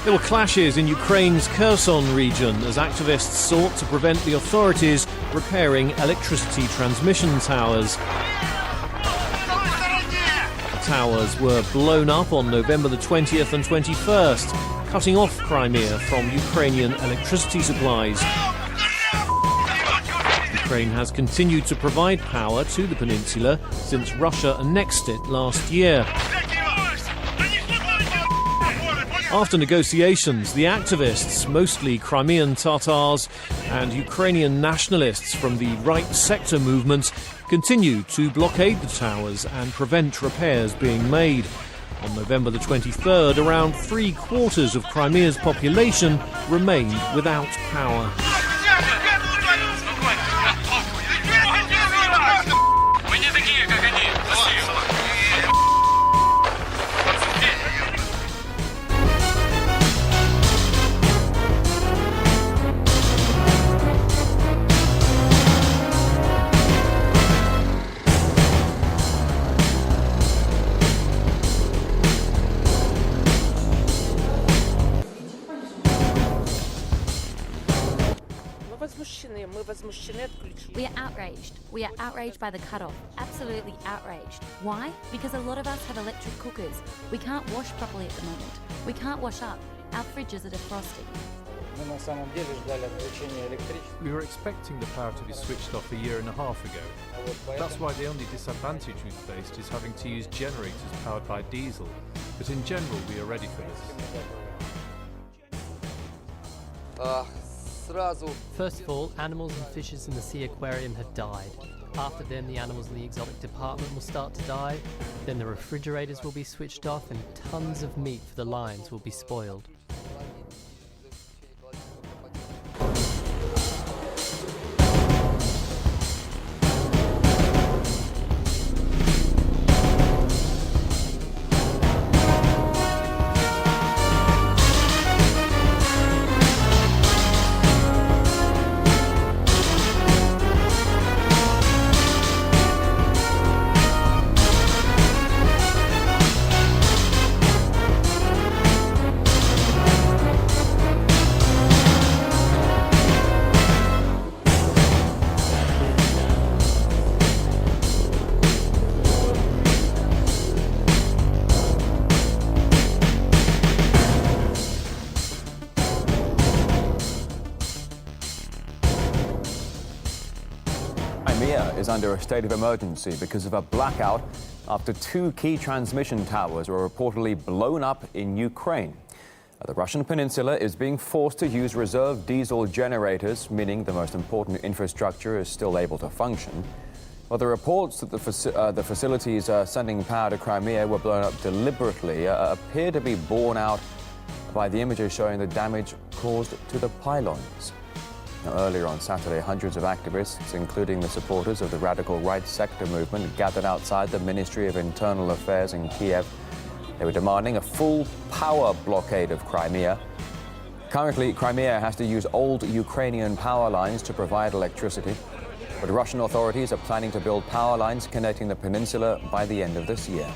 There were clashes in Ukraine's Kherson region as activists sought to prevent the authorities repairing electricity transmission towers. The towers were blown up on November the 20th and 21st, cutting off Crimea from Ukrainian electricity supplies. Ukraine has continued to provide power to the peninsula since Russia annexed it last year. After negotiations, the activists, mostly Crimean Tatars and Ukrainian nationalists from the right sector movement, continued to blockade the towers and prevent repairs being made. On November the 23rd, around 3/4 of Crimea's population remained without power. We are outraged. We are outraged by the cutoff. Absolutely outraged. Why? Because a lot of us have electric cookers. We can't wash properly at the moment. We can't wash up. Our fridges are defrosting. We were expecting the power to be switched off a year and a half ago. That's why the only disadvantage we've faced is having to use generators powered by diesel. But in general, we are ready for this. First of all, animals and fishes in the sea aquarium have died. After them, the animals in the exotic department will start to die. Then the refrigerators will be switched off and tons of meat for the lions will be spoiled. Crimea is under a state of emergency because of a blackout after 2 key transmission towers were reportedly blown up in Ukraine. The Russian peninsula is being forced to use reserve diesel generators, meaning the most important infrastructure is still able to function. Well, the reports that the facilities sending power to Crimea were blown up deliberately appear to be borne out by the images showing the damage caused to the pylons. Now, earlier on Saturday, hundreds of activists, including the supporters of the radical right sector movement, gathered outside the Ministry of Internal Affairs in Kiev. They were demanding a full power blockade of Crimea. Currently, Crimea has to use old Ukrainian power lines to provide electricity, but Russian authorities are planning to build power lines connecting the peninsula by the end of this year.